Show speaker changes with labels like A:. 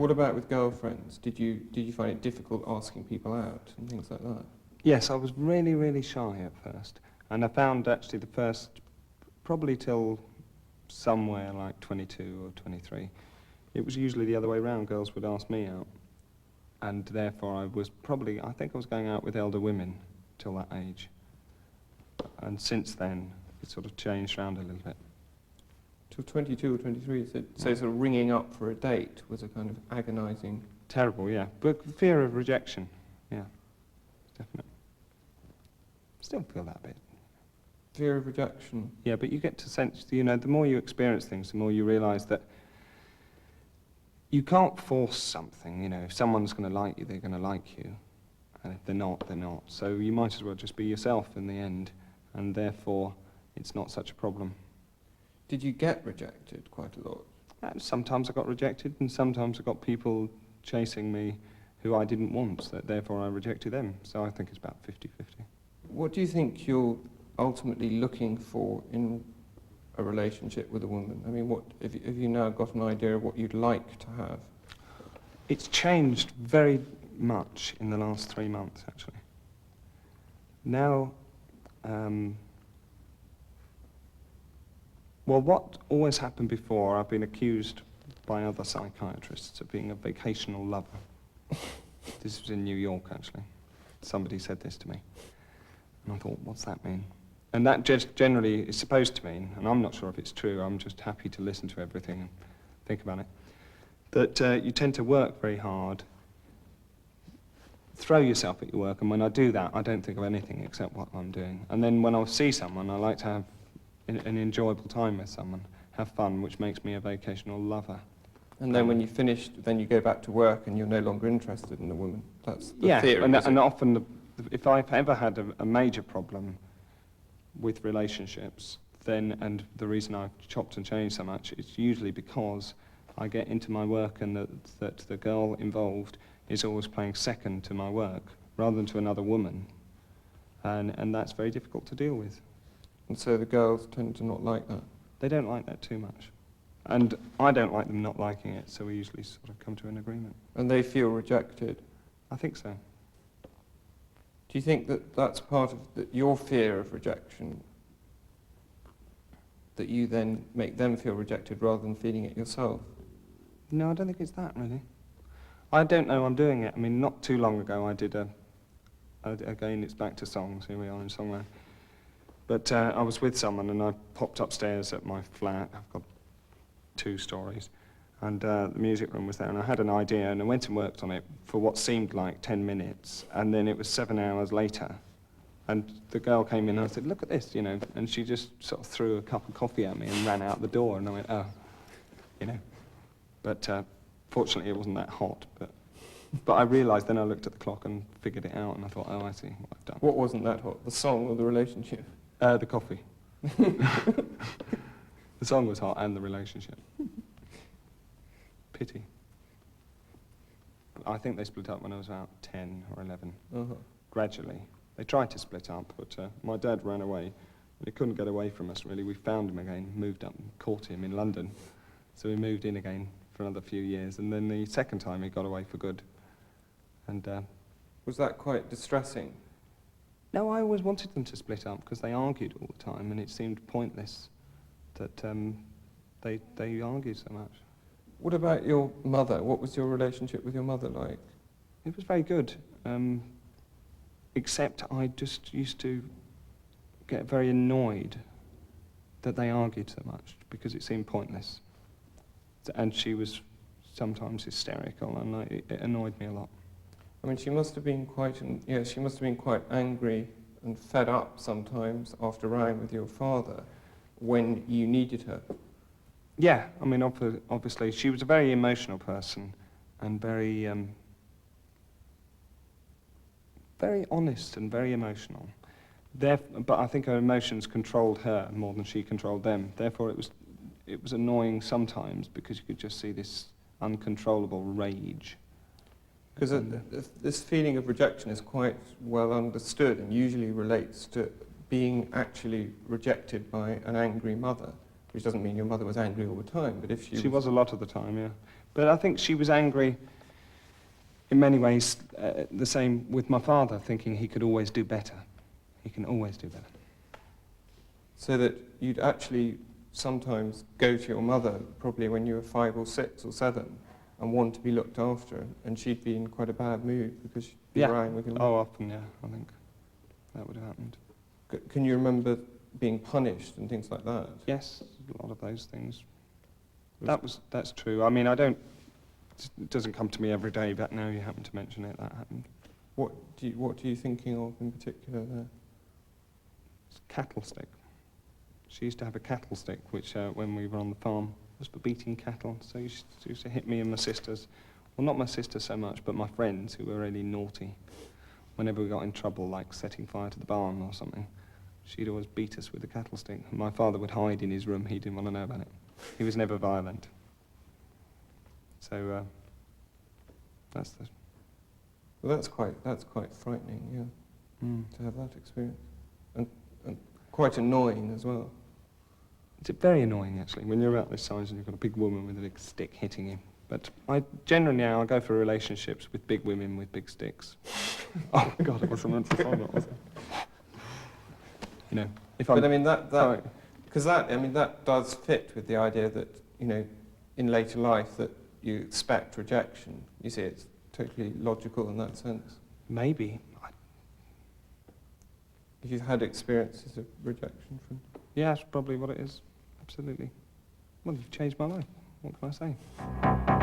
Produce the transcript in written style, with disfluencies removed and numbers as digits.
A: what about with girlfriends? Did you find it difficult asking people out and things like that?
B: Yes, I was really, really shy at first. And I found actually the first, probably till somewhere like 22 or 23, it was usually the other way around. Girls would ask me out. And therefore I think I was going out with elder women till that age. And since then, it sort of changed around a little bit.
A: Till 22 or 23, so sort of ringing up for a date was a kind of agonising...
B: Terrible, yeah. But fear of rejection, yeah, definitely. Still feel that bit.
A: Fear of rejection?
B: Yeah, but you get to sense, you know, the more you experience things, the more you realise that you can't force something, you know. If someone's going to like you, they're going to like you. And if they're not, they're not. So you might as well just be yourself in the end, and therefore it's not such a problem.
A: Did you get rejected quite a lot?
B: Sometimes I got rejected, and sometimes I got people chasing me who I didn't want, so therefore I rejected them. So I think it's about 50-50.
A: What do you think you're ultimately looking for in a relationship with a woman? I mean, have you now got an idea of what you'd like to have?
B: It's changed very much in the last 3 months, actually. Now, well, what always happened before, I've been accused by other psychiatrists of being a vacational lover. This was in New York, actually. Somebody said this to me. And I thought, what's that mean? And that just generally is supposed to mean, and I'm not sure if it's true, I'm just happy to listen to everything and think about it, that you tend to work very hard, throw yourself at your work, and when I do that, I don't think of anything except what I'm doing. And then when I see someone, I like to have an enjoyable time with someone, have fun, which makes me a vacational lover.
A: And then when you finish, then you go back to work and you're no longer interested in the woman. That's the theory,
B: and often, if I've ever had a major problem with relationships, then, and the reason I've chopped and changed so much, it's usually because I get into my work and that the girl involved is always playing second to my work, rather than to another woman. And that's very difficult to deal with.
A: And so the girls tend to not like that?
B: They don't like that too much. And I don't like them not liking it, so we usually sort of come to an agreement.
A: And they feel rejected?
B: I think so.
A: Do you think that that's part of your fear of rejection, that you then make them feel rejected rather than feeling it yourself?
B: No, I don't think it's that, really. I don't know I'm doing it. I mean, not too long ago I did again, it's back to songs, here we are in Songland. But I was with someone and I popped upstairs at my flat. I've got 2 stories. And the music room was there, and I had an idea, and I went and worked on it for what seemed like 10 minutes, and then it was 7 hours later. And the girl came in and I said, look at this, you know, and she just sort of threw a cup of coffee at me and ran out the door, and I went, oh, you know. But fortunately it wasn't that hot, but I realised, then I looked at the clock and figured it out, and I thought, oh, I see what I've done.
A: What wasn't that hot, the song or the relationship?
B: The coffee. The song was hot and the relationship. Pity. I think they split up when I was about 10 or 11, gradually. They tried to split up, but my dad ran away. He couldn't get away from us, really. We found him again, moved up and caught him in London. So we moved in again for another few years, and then the second time he got away for good. And
A: was that quite distressing?
B: No, I always wanted them to split up, because they argued all the time, and it seemed pointless that they argued so much.
A: What about your mother? What was your relationship with your mother like?
B: It was very good, except I just used to get very annoyed that they argued so much, because it seemed pointless. And she was sometimes hysterical, and it annoyed me a lot.
A: I mean, she must have been quite angry and fed up sometimes after rowing with your father when you needed her.
B: Yeah, I mean, obviously, she was a very emotional person and very honest and very emotional. But I think her emotions controlled her more than she controlled them. Therefore, it was annoying sometimes, because you could just see this uncontrollable rage.
A: Because this feeling of rejection is quite well understood and usually relates to being actually rejected by an angry mother. Which doesn't mean your mother was angry all the time, but if she
B: was a lot of the time, yeah. But I think she was angry in many ways, the same with my father, thinking he could always do better. He can always do better.
A: So that you'd actually sometimes go to your mother, probably when you were 5 or 6 or 7, and want to be looked after, and she'd be in quite a bad mood because she'd be around with your mum.
B: Oh, often, yeah, I think that would have happened.
A: Can you remember being punished and things like that?
B: Yes, a lot of those things. That's true. I mean, it doesn't come to me every day, but now you happen to mention it, that happened.
A: What are you thinking of in particular there?
B: It's a cattle stick. She used to have a cattle stick, which when we were on the farm was for beating cattle. So she used to hit me and my sisters. Well, not my sister so much, but my friends who were really naughty. Whenever we got in trouble, like setting fire to the barn or something, she'd always beat us with a cattle stick. And my father would hide in his room. He didn't want to know about it. He was never violent. So that's the...
A: Well, that's quite frightening, yeah, to have that experience, and quite annoying as well.
B: It's very annoying, actually, when you're about this size and you've got a big woman with a big stick hitting you. But I generally now I go for relationships with big women with big sticks. Oh God, it wasn't meant to say that, was it? You know, if I'm...
A: But I mean that does fit with the idea that, you know, in later life that you expect rejection. You see, it's totally logical in that sense.
B: Maybe.
A: If you've had experiences of rejection from...
B: Yeah, that's probably what it is. Absolutely. Well, you've changed my life. What can I say?